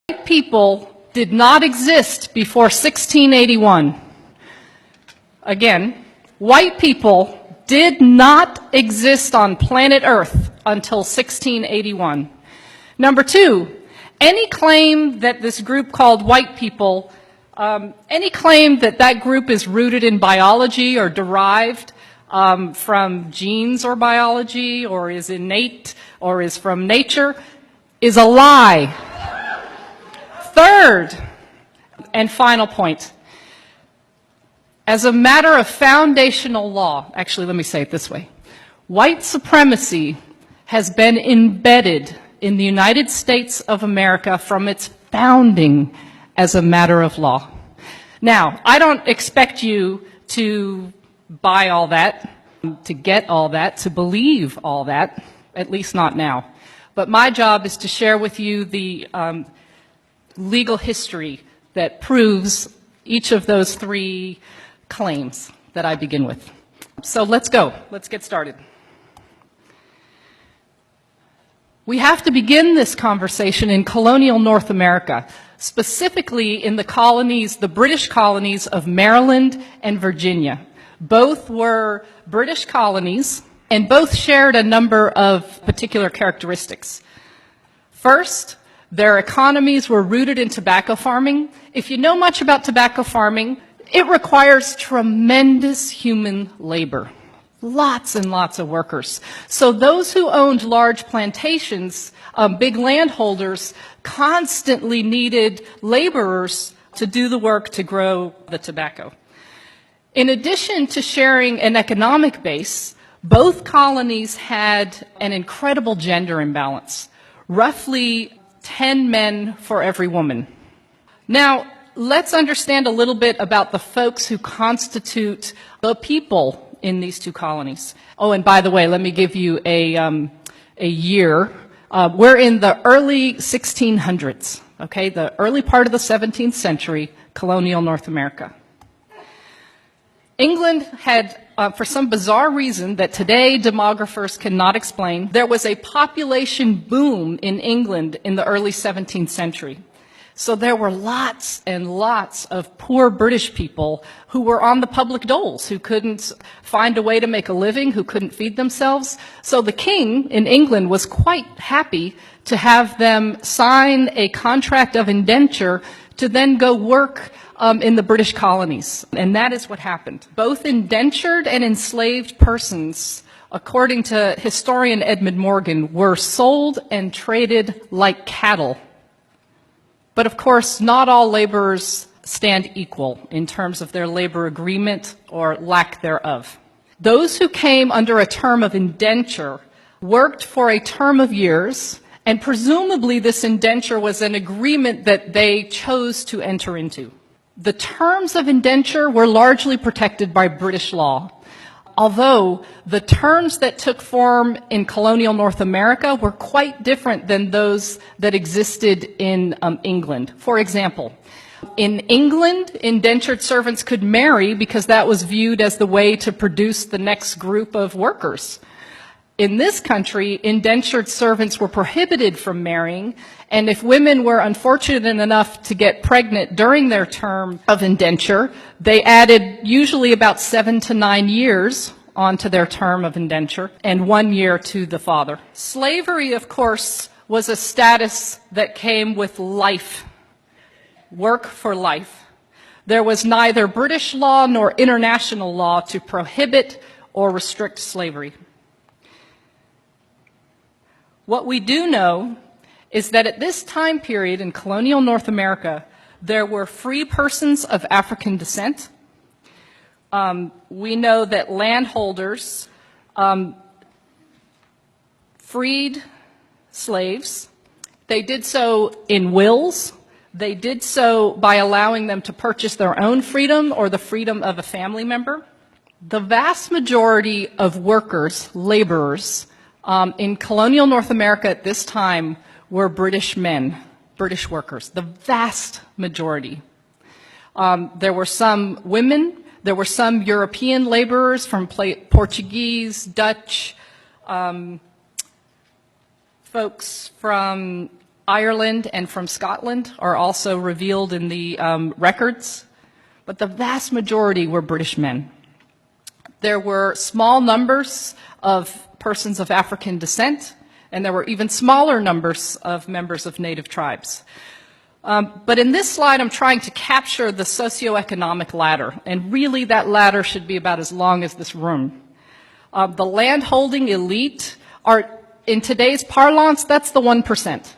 White people did not exist before 1681. Again, white people did not exist on planet Earth until 1681. Number two, any claim that this group called white people, any claim that that group is rooted in biology or derived from genes or biology or is innate or is from nature is a lie. Third and final point, as a matter of foundational law, actually let me say it this way, white supremacy has been embedded in the United States of America from its founding as a matter of law. Now, I don't expect you to buy all that, to get all that, to believe all that, at least not now. But my job is to share with you the legal history that proves each of those three claims that I begin with. So let's go. Let's get started. We have to begin this conversation in colonial North America, specifically in the colonies, the British colonies of Maryland and Virginia. Both were British colonies, and both shared a number of particular characteristics. First, their economies were rooted in tobacco farming. If you know much about tobacco farming, it requires tremendous human labor. Lots and lots of workers. So those who owned large plantations, big landholders, constantly needed laborers to do the work to grow the tobacco. In addition to sharing an economic base, both colonies had an incredible gender imbalance, roughly 10 men for every woman. Now, let's understand a little bit about the folks who constitute the people in these two colonies. Oh, and by the way, let me give you a year. We're in the early 1600s, okay, the early part of the 17th century, colonial North America. England had, for some bizarre reason that today demographers cannot explain, there was a population boom in England in the early 17th century. So there were lots and lots of poor British people who were on the public doles, who couldn't find a way to make a living, who couldn't feed themselves. So the king in England was quite happy to have them sign a contract of indenture to then go work in the British colonies. And that is what happened. Both indentured and enslaved persons, according to historian Edmund Morgan, were sold and traded like cattle. But of course, not all laborers stand equal in terms of their labor agreement or lack thereof. Those who came under a term of indenture worked for a term of years, and presumably this indenture was an agreement that they chose to enter into. The terms of indenture were largely protected by British law, although the terms that took form in colonial North America were quite different than those that existed in England. For example, in England, indentured servants could marry because that was viewed as the way to produce the next group of workers. In this country, indentured servants were prohibited from marrying, and if women were unfortunate enough to get pregnant during their term of indenture, they added usually about 7 to 9 years onto their term of indenture, and 1 year to the father. Slavery, of course, was a status that came with life, work for life. There was neither British law nor international law to prohibit or restrict slavery. What we do know is that at this time period in colonial North America, there were free persons of African descent. We know that landholders freed slaves. They did so in wills. They did so by allowing them to purchase their own freedom or the freedom of a family member. The vast majority of workers, laborers, in colonial North America at this time were British men, British workers, the vast majority. There were some women, there were some European laborers from Portuguese, Dutch, folks from Ireland and from Scotland are also revealed in the records, but the vast majority were British men. There were small numbers of persons of African descent, and there were even smaller numbers of members of native tribes. But in this slide, I'm trying to capture the socioeconomic ladder, and really that ladder should be about as long as this room. The landholding elite are, in today's parlance, that's the 1%.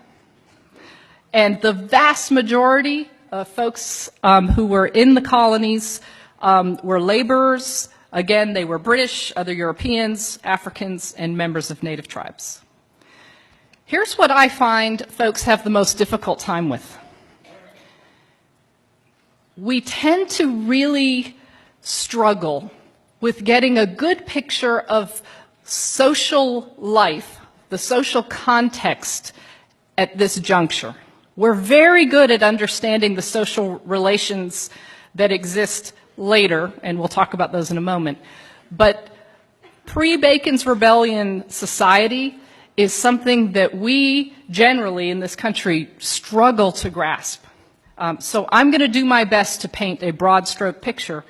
And the vast majority of folks who were in the colonies were laborers. Again, they were British, other Europeans, Africans, and members of native tribes. Here's what I find folks have the most difficult time with. We tend to really struggle with getting a good picture of social life, the social context at this juncture. We're very good at understanding the social relations that exist later, and we'll talk about those in a moment. But pre-Bacon's Rebellion society is something that we generally in this country struggle to grasp. So I'm going to do my best to paint a broad stroke picture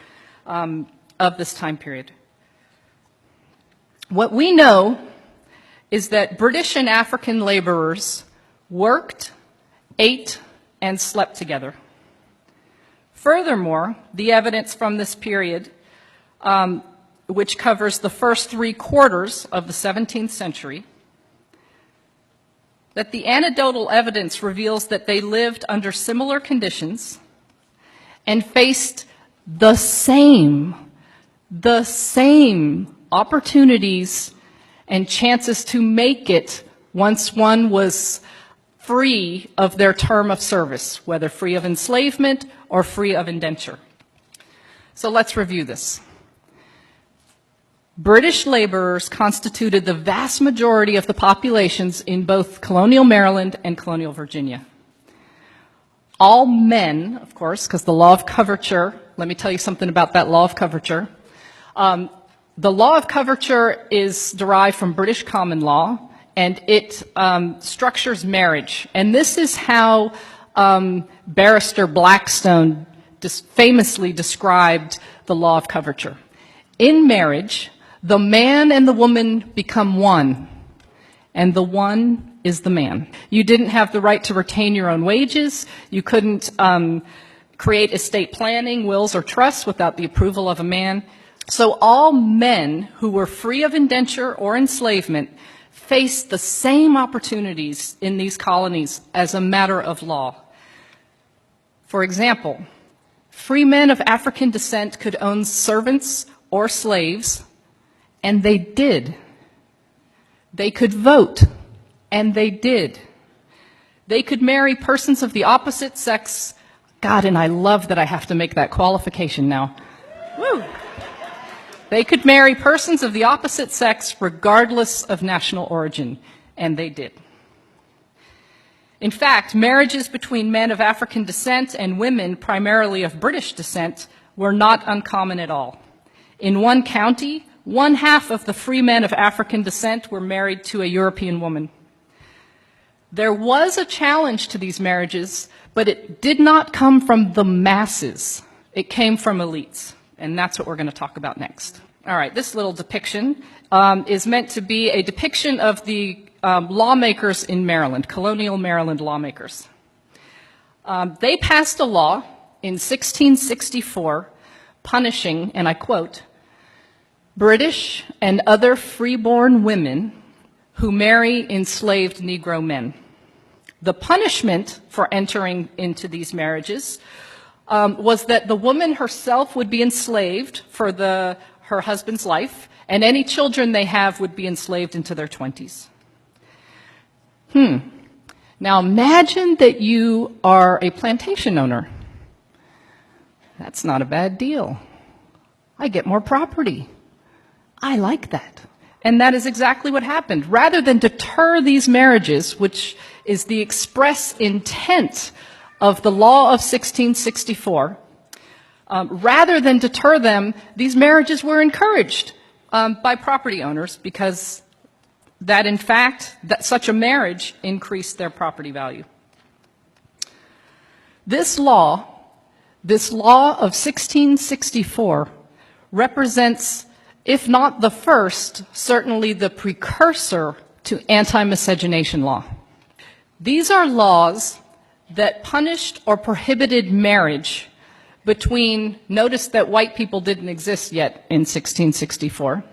of this time period. What we know is that British and African laborers worked, ate, and slept together. Furthermore, the evidence from this period, which covers the first 3/4 of the 17th century, that the anecdotal evidence reveals that they lived under similar conditions and faced the same opportunities and chances to make it once one was free of their term of service, whether free of enslavement or free of indenture. So let's review this. British laborers constituted the vast majority of the populations in both colonial Maryland and colonial Virginia. All men, of course, because the law of coverture, let me tell you something about that law of coverture. The law of coverture is derived from British common law, and it structures marriage. And this is how Barrister Blackstone famously described the law of coverture. In marriage, the man and the woman become one, and the one is the man. You didn't have the right to retain your own wages. You couldn't create estate planning, wills, or trusts without the approval of a man. So all men who were free of indenture or enslavement faced the same opportunities in these colonies as a matter of law. For example, free men of African descent could own servants or slaves, and they did. They could vote, and they did. They could marry persons of the opposite sex. God, and I love that I have to make that qualification now. Woo! They could marry persons of the opposite sex regardless of national origin, and they did. In fact, marriages between men of African descent and women primarily of British descent were not uncommon at all. In one county, 1/2 of the free men of African descent were married to a European woman. There was a challenge to these marriages, but it did not come from the masses. It came from elites, and that's what we're going to talk about next. All right, this little depiction is meant to be a depiction of the lawmakers in Maryland, colonial Maryland lawmakers. They passed a law in 1664 punishing, and I quote, British and other freeborn women who marry enslaved Negro men. The punishment for entering into these marriages was that the woman herself would be enslaved for her husband's life, and any children they have would be enslaved into their 20s. Now imagine that you are a plantation owner. That's not a bad deal. I get more property. I like that. And that is exactly what happened. Rather than deter these marriages, which is the express intent of the law of 1664, rather than deter them, these marriages were encouraged by property owners because that, in fact, that such a marriage increased their property value. This law of 1664, represents, if not the first, certainly the precursor to anti-miscegenation law. These are laws that punished or prohibited marriage between, notice that white people didn't exist yet in 1664,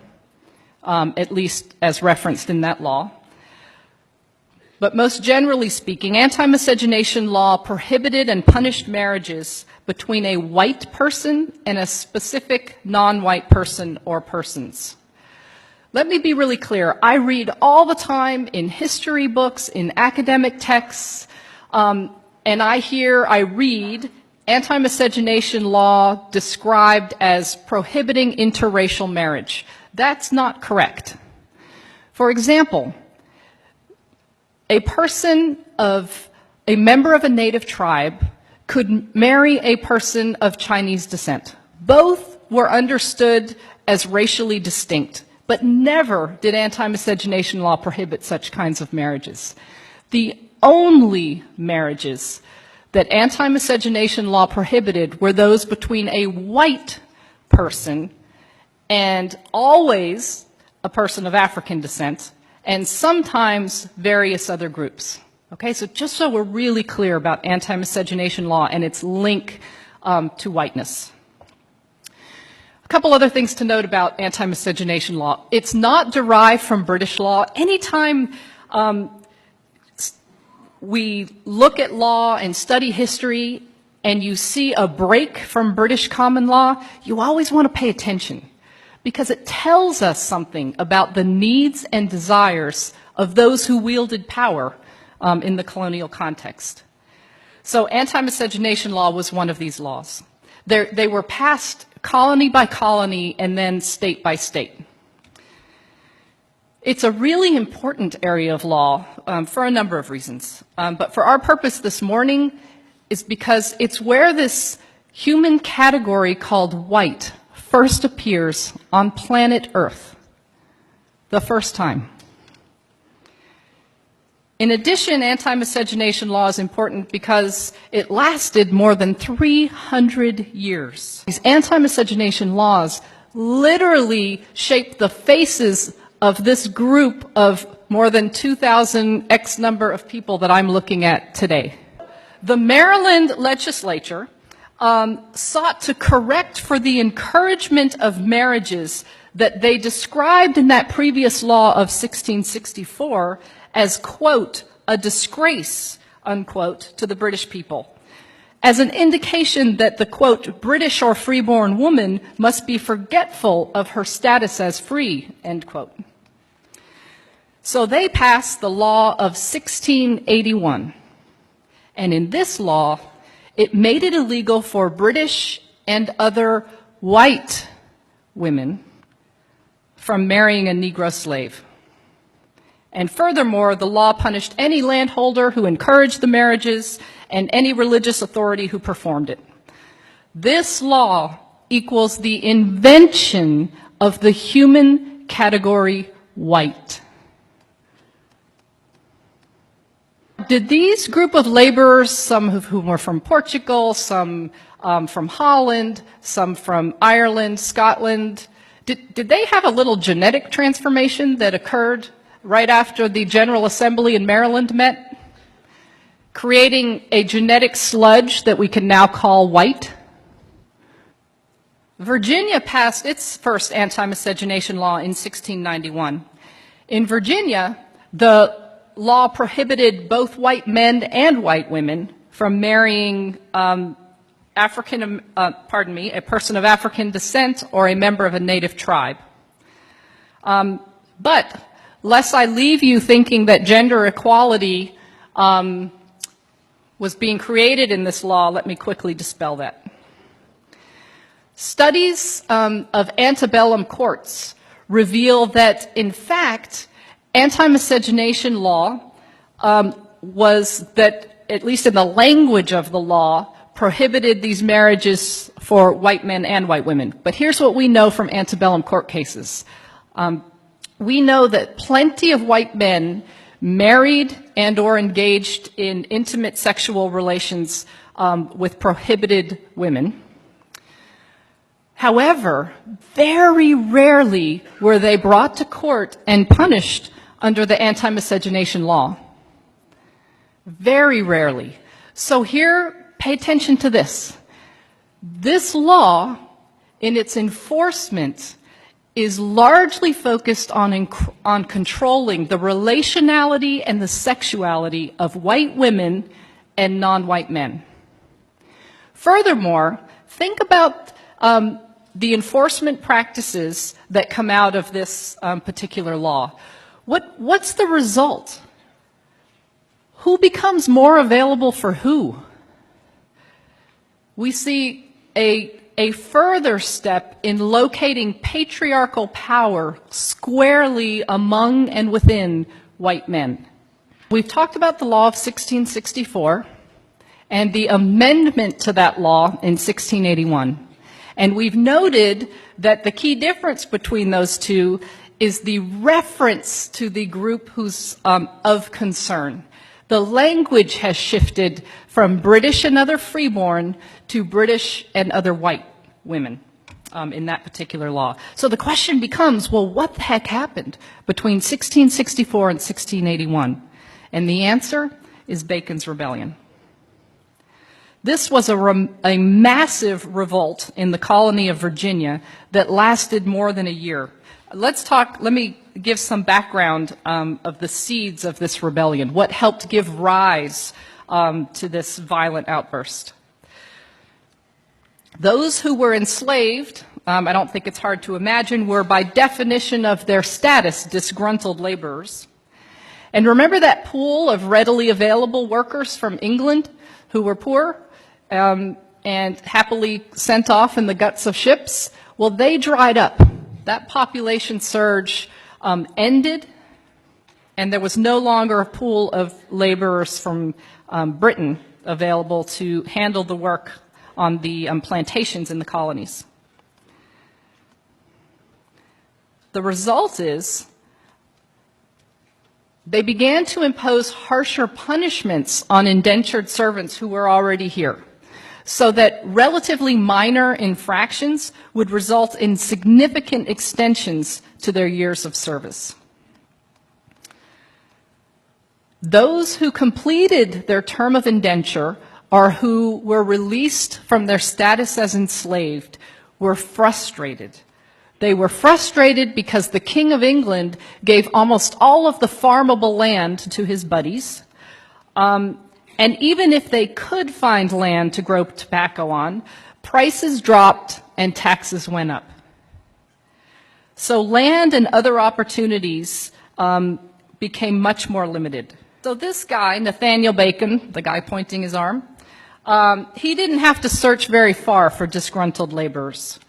at least as referenced in that law. But most generally speaking, anti-miscegenation law prohibited and punished marriages between a white person and a specific non-white person or persons. Let me be really clear. I read all the time in history books, in academic texts, and I read anti-miscegenation law described as prohibiting interracial marriage. That's not correct. For example, a member of a native tribe could marry a person of Chinese descent. Both were understood as racially distinct, but never did anti-miscegenation law prohibit such kinds of marriages. The only marriages that anti-miscegenation law prohibited were those between a white person and always a person of African descent, and sometimes various other groups. Okay, so just so we're really clear about anti-miscegenation law and its link to whiteness. A couple other things to note about anti-miscegenation law. It's not derived from British law. Anytime we look at law and study history and you see a break from British common law, you always want to pay attention because it tells us something about the needs and desires of those who wielded power in the colonial context. So anti-miscegenation law was one of these laws. They were passed colony by colony and then state by state. It's a really important area of law for a number of reasons. But for our purpose this morning is because it's where this human category called white first appears on planet Earth, the first time. In addition, anti-miscegenation law is important because it lasted more than 300 years. These anti-miscegenation laws literally shaped the faces of this group of more than 2,000 X number of people that I'm looking at today. The Maryland legislature sought to correct for the encouragement of marriages that they described in that previous law of 1664 as, quote, a disgrace, unquote, to the British people, as an indication that the, quote, British or freeborn woman must be forgetful of her status as free, end quote. So they passed the law of 1681, and in this law, it made it illegal for British and other white women from marrying a Negro slave. And furthermore, the law punished any landholder who encouraged the marriages and any religious authority who performed it. This law equals the invention of the human category white. Did these group of laborers, some of whom were from Portugal, some from Holland, some from Ireland, Scotland, did they have a little genetic transformation that occurred right after the General Assembly in Maryland met, creating a genetic sludge that we can now call white? Virginia passed its first anti-miscegenation law in 1691. In Virginia, the law prohibited both white men and white women from marrying a person of African descent or a member of a native tribe. But lest I leave you thinking that gender equality was being created in this law, let me quickly dispel that. Studies of antebellum courts reveal that, in fact, anti-miscegenation law was that, at least in the language of the law, prohibited these marriages for white men and white women. But here's what we know from antebellum court cases. We know that plenty of white men married and or engaged in intimate sexual relations with prohibited women. However, very rarely were they brought to court and punished under the anti-miscegenation law. Very rarely. So here, pay attention to this. This law, in its enforcement, is largely focused on controlling the relationality and the sexuality of white women and non-white men. Furthermore, think about the enforcement practices that come out of this particular law. What's the result? Who becomes more available for who? We see a further step in locating patriarchal power squarely among and within white men. We've talked about the law of 1664 and the amendment to that law in 1681. And we've noted that the key difference between those two is the reference to the group who's of concern. The language has shifted from British and other freeborn to British and other white women in that particular law. So the question becomes, well, what the heck happened between 1664 and 1681? And the answer is Bacon's Rebellion. This was a massive revolt in the colony of Virginia that lasted more than a year. Let me give some background of the seeds of this rebellion, what helped give rise to this violent outburst. Those who were enslaved, I don't think it's hard to imagine, were by definition of their status disgruntled laborers. And remember that pool of readily available workers from England who were poor and happily sent off in the guts of ships? Well, they dried up. That population surge ended, and there was no longer a pool of laborers from Britain available to handle the work on the plantations in the colonies. The result is they began to impose harsher punishments on indentured servants who were already here, so that relatively minor infractions would result in significant extensions to their years of service. Those who completed their term of indenture or who were released from their status as enslaved were frustrated. They were frustrated because the King of England gave almost all of the farmable land to his buddies. And even if they could find land to grow tobacco on, prices dropped and taxes went up. So land and other opportunities became much more limited. So this guy, Nathaniel Bacon, the guy pointing his arm, he didn't have to search very far for disgruntled laborers.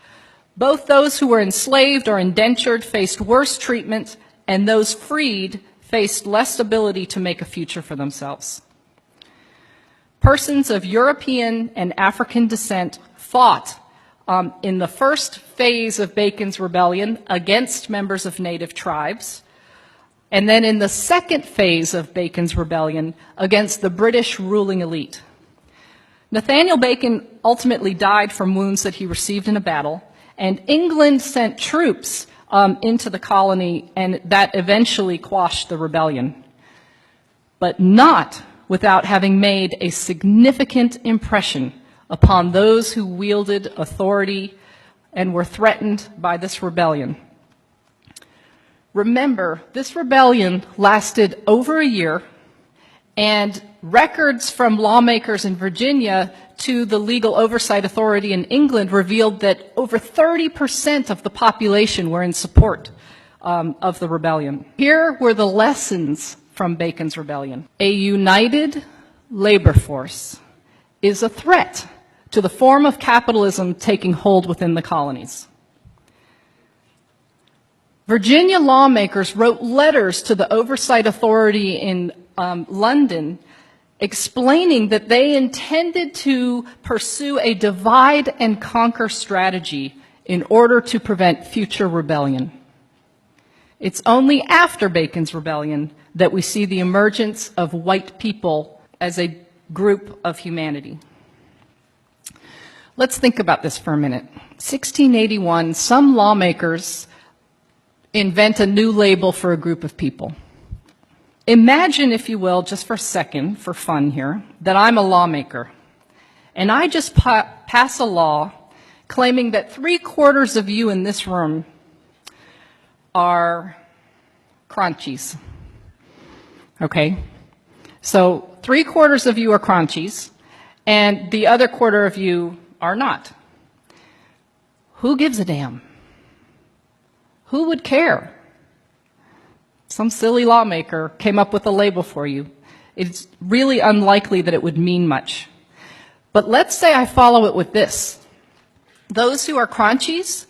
Both those who were enslaved or indentured faced worse treatment, and those freed faced less ability to make a future for themselves. Persons of European and African descent fought in the first phase of Bacon's Rebellion against members of native tribes, and then in the second phase of Bacon's Rebellion against the British ruling elite. Nathaniel Bacon ultimately died from wounds that he received in a battle, and England sent troops into the colony, and that eventually quashed the rebellion. But not without having made a significant impression upon those who wielded authority and were threatened by this rebellion. Remember, this rebellion lasted over a year, and records from lawmakers in Virginia to the Legal Oversight Authority in England revealed that over 30% of the population were in support of the rebellion. Here were the lessons from Bacon's Rebellion. A united labor force is a threat to the form of capitalism taking hold within the colonies. Virginia lawmakers wrote letters to the Oversight Authority in London explaining that they intended to pursue a divide and conquer strategy in order to prevent future rebellion. It's only after Bacon's Rebellion that we see the emergence of white people as a group of humanity. Let's think about this for a minute. 1681, some lawmakers invent a new label for a group of people. Imagine, if you will, just for a second, for fun here, that I'm a lawmaker, and I just pass a law claiming that 3/4 of you in this room are crunchies. Okay? So 3/4 of you are crunchies, and the other quarter of you are not. Who gives a damn? Who would care? Some silly lawmaker came up with a label for you. It's really unlikely that it would mean much. But let's say I follow it with this. Those who are crunchies,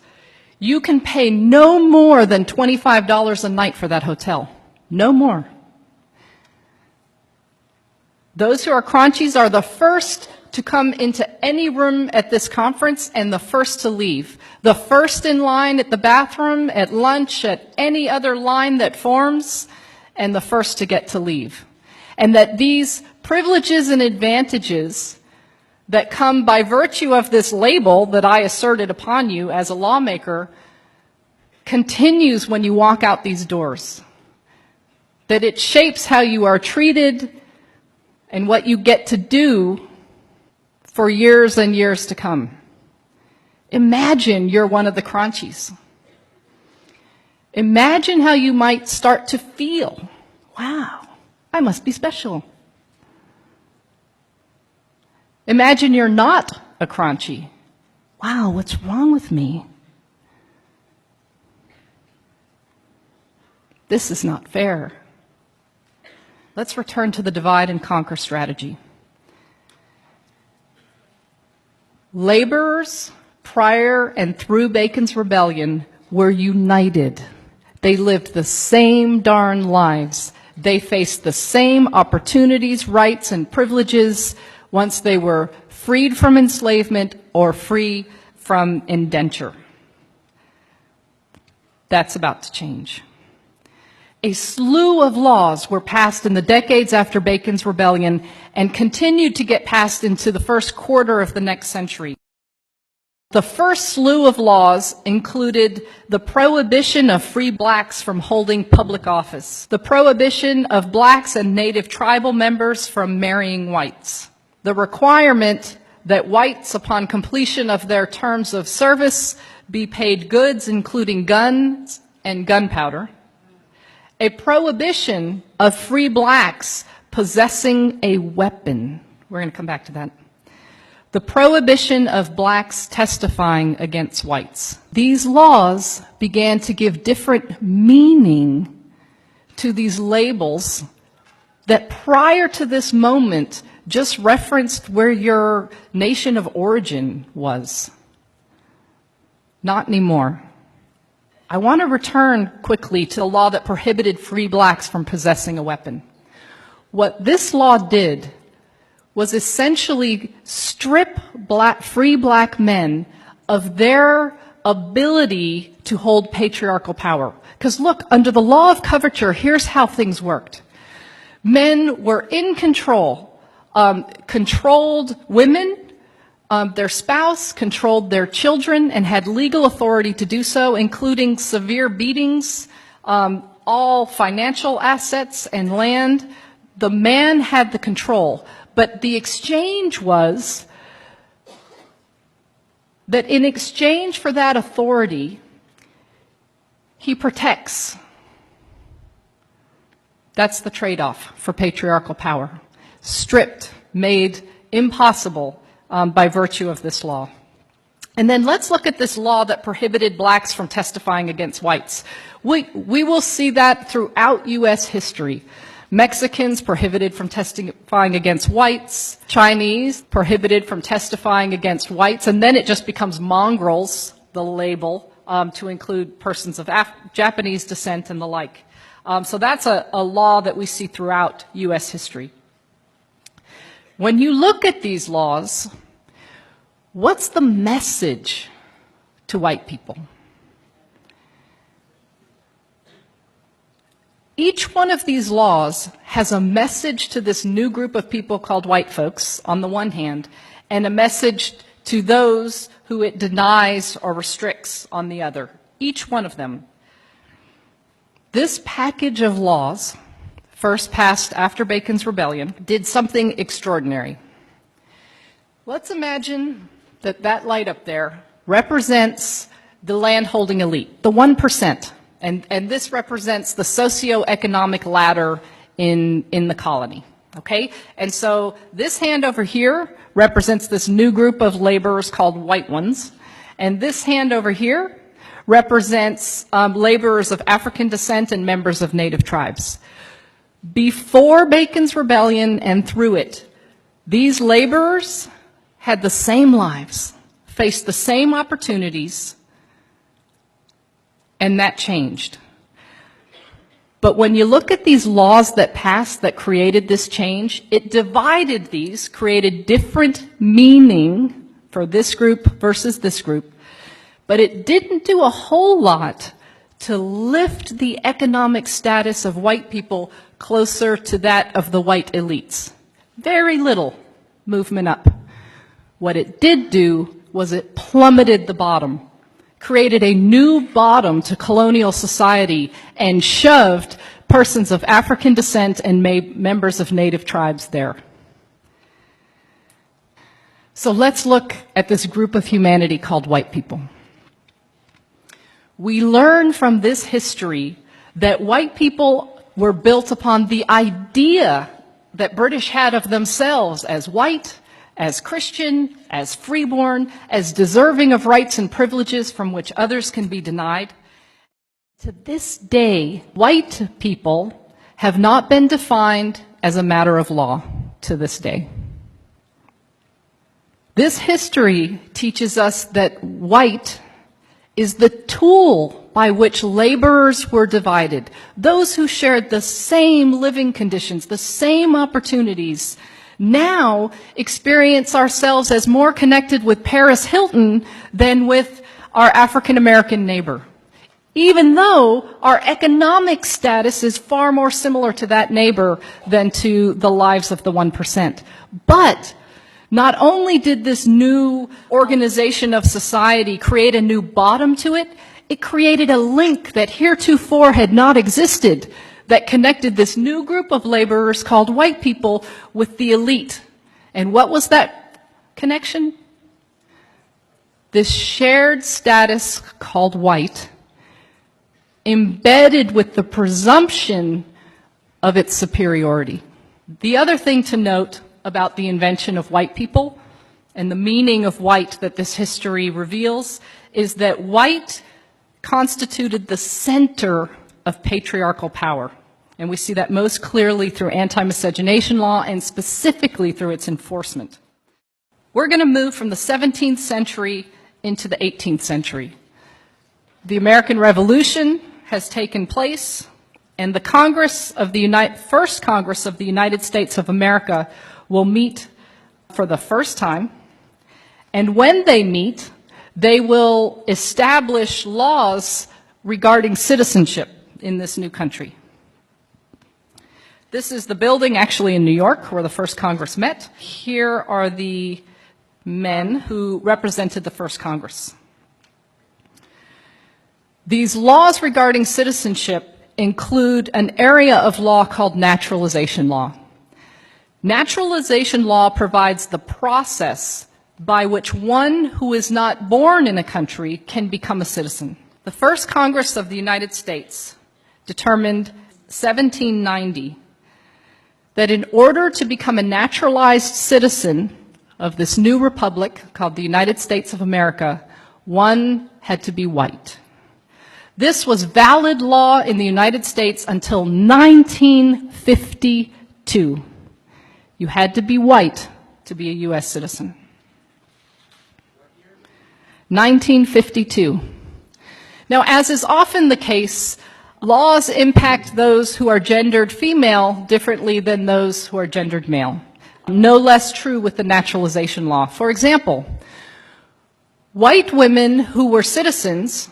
you can pay no more than $25 a night for that hotel. No more. Those who are crunchies are the first to come into any room at this conference and the first to leave. The first in line at the bathroom, at lunch, at any other line that forms, and the first to get to leave. And that these privileges and advantages that come by virtue of this label that I asserted upon you as a lawmaker continues when you walk out these doors. That it shapes how you are treated and what you get to do for years and years to come. Imagine you're one of the crunchies. Imagine how you might start to feel. Wow, I must be special. Imagine you're not a crunchy. Wow, what's wrong with me? This is not fair. Let's return to the divide and conquer strategy. Laborers, prior and through Bacon's Rebellion, were united. They lived the same darn lives. They faced the same opportunities, rights, and privileges once they were freed from enslavement or free from indenture. That's about to change. A slew of laws were passed in the decades after Bacon's Rebellion and continued to get passed into the first quarter of the next century. The first slew of laws included the prohibition of free blacks from holding public office, the prohibition of blacks and native tribal members from marrying whites, the requirement that whites, upon completion of their terms of service, be paid goods including guns and gunpowder, a prohibition of free blacks possessing a weapon. We're going to come back to that. The prohibition of blacks testifying against whites. These laws began to give different meaning to these labels that prior to this moment just referenced where your nation of origin was. Not anymore. I want to return quickly to the law that prohibited free blacks from possessing a weapon. What this law did was essentially strip free black men of their ability to hold patriarchal power. Because look, under the law of coverture, here's how things worked. Men were in control, controlled women, their spouse, controlled their children, and had legal authority to do so, including severe beatings, all financial assets and land. The man had the control. But the exchange was that in exchange for that authority, he protects. That's the trade-off for patriarchal power. Stripped, made impossible by virtue of this law. And then let's look at this law that prohibited blacks from testifying against whites. We will see that throughout U.S. history. Mexicans prohibited from testifying against whites, Chinese prohibited from testifying against whites, and then it just becomes mongrels, the label, to include persons of Japanese descent and the like. So that's a law that we see throughout U.S. history. When you look at these laws, what's the message to white people? Each one of these laws has a message to this new group of people called white folks on the one hand, and a message to those who it denies or restricts on the other. Each one of them. This package of laws, first passed after Bacon's Rebellion, did something extraordinary. Let's imagine that that light up there represents the landholding elite, the 1%. And this represents the socioeconomic ladder in the colony, okay? And so this hand over here represents this new group of laborers called white ones. And this hand over here represents laborers of African descent and members of native tribes. Before Bacon's Rebellion and through it, these laborers had the same lives, faced the same opportunities, and that changed. But when you look at these laws that passed that created this change, it divided these, created different meaning for this group versus this group, but it didn't do a whole lot to lift the economic status of white people closer to that of the white elites. Very little movement up. What it did do was it plummeted the bottom, created a new bottom to colonial society, and shoved persons of African descent and members of native tribes there. So let's look at this group of humanity called white people. We learn from this history that white people were built upon the idea that British had of themselves as white, as Christian, as freeborn, as deserving of rights and privileges from which others can be denied. To this day, white people have not been defined as a matter of law to this day. This history teaches us that white is the tool by which laborers were divided. Those who shared the same living conditions, the same opportunities, now experience ourselves as more connected with Paris Hilton than with our African American neighbor, even though our economic status is far more similar to that neighbor than to the lives of the 1%. But not only did this new organization of society create a new bottom to it, it created a link that heretofore had not existed, that connected this new group of laborers called white people with the elite. And what was that connection? This shared status called white, embedded with the presumption of its superiority. The other thing to note about the invention of white people and the meaning of white that this history reveals is that white constituted the center of patriarchal power. And we see that most clearly through anti-miscegenation law and specifically through its enforcement. We're going to move from the 17th century into the 18th century. The American Revolution has taken place, and the First Congress of the United States of America will meet for the first time. And when they meet, they will establish laws regarding citizenship in this new country. This is the building actually in New York where the first Congress met. Here are the men who represented the first Congress. These laws regarding citizenship include an area of law called naturalization law. Naturalization law provides the process by which one who is not born in a country can become a citizen. The first Congress of the United States determined 1790 that in order to become a naturalized citizen of this new republic called the United States of America, one had to be white. This was valid law in the United States until 1952. You had to be white to be a U.S. citizen. 1952. Now, as is often the case, laws impact those who are gendered female differently than those who are gendered male. No less true with the naturalization law. For example, white women who were citizens,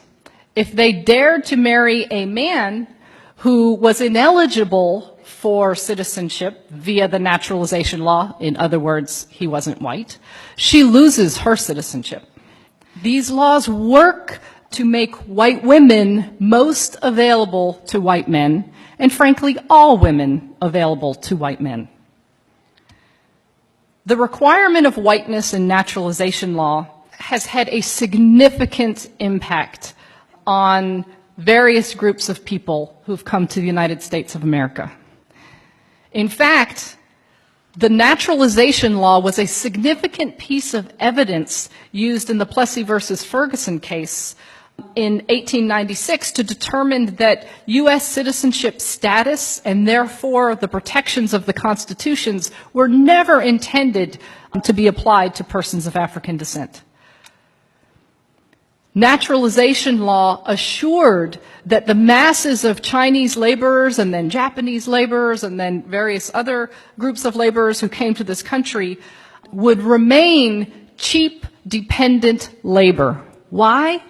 if they dared to marry a man who was ineligible for citizenship via the naturalization law, in other words, he wasn't white, she loses her citizenship. These laws work to make white women most available to white men, and frankly, all women available to white men. The requirement of whiteness in naturalization law has had a significant impact on various groups of people who've come to the United States of America. In fact, the naturalization law was a significant piece of evidence used in the Plessy versus Ferguson case in 1896 to determine that U.S. citizenship status and therefore the protections of the constitutions were never intended to be applied to persons of African descent. Naturalization law assured that the masses of Chinese laborers and then Japanese laborers and then various other groups of laborers who came to this country would remain cheap, dependent labor. Why?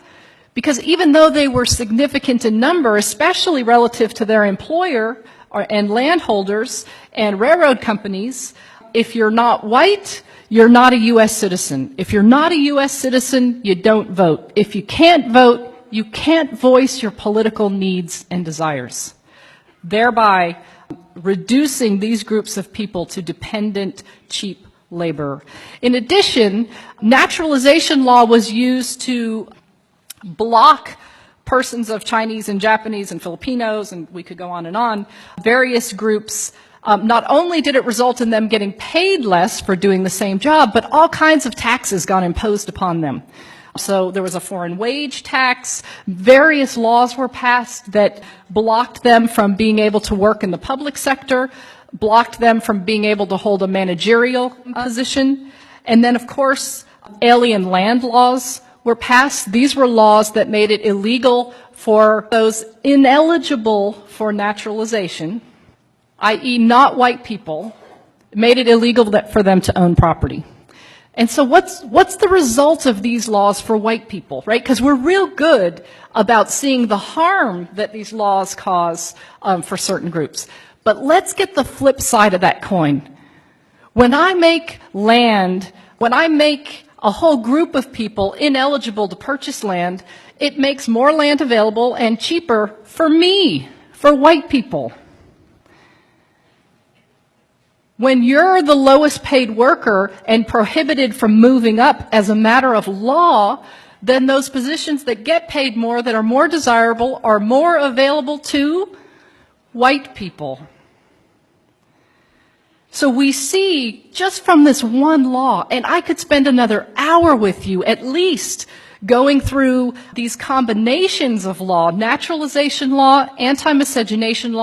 Because even though they were significant in number, especially relative to their employer and landholders and railroad companies, if you're not white, you're not a U.S. citizen. If you're not a U.S. citizen, you don't vote. If you can't vote, you can't voice your political needs and desires, thereby reducing these groups of people to dependent, cheap labor. In addition, naturalization law was used to block persons of Chinese and Japanese and Filipinos, and we could go on, various groups. Not only did it result in them getting paid less for doing the same job, but all kinds of taxes got imposed upon them. So there was a foreign wage tax, various laws were passed that blocked them from being able to work in the public sector, blocked them from being able to hold a managerial position, and then of course alien land laws were passed. These were laws that made it illegal for those ineligible for naturalization, i.e. not white people, made it illegal for them to own property. And so what's the result of these laws for white people, right? Because we're real good about seeing the harm that these laws cause for certain groups. But let's get the flip side of that coin. When I make a whole group of people ineligible to purchase land, it makes more land available and cheaper for me, for white people. When you're the lowest paid worker and prohibited from moving up as a matter of law, then those positions that get paid more, that are more desirable, are more available to white people. So we see, just from this one law, and I could spend another hour with you at least going through these combinations of law, naturalization law, anti-miscegenation law,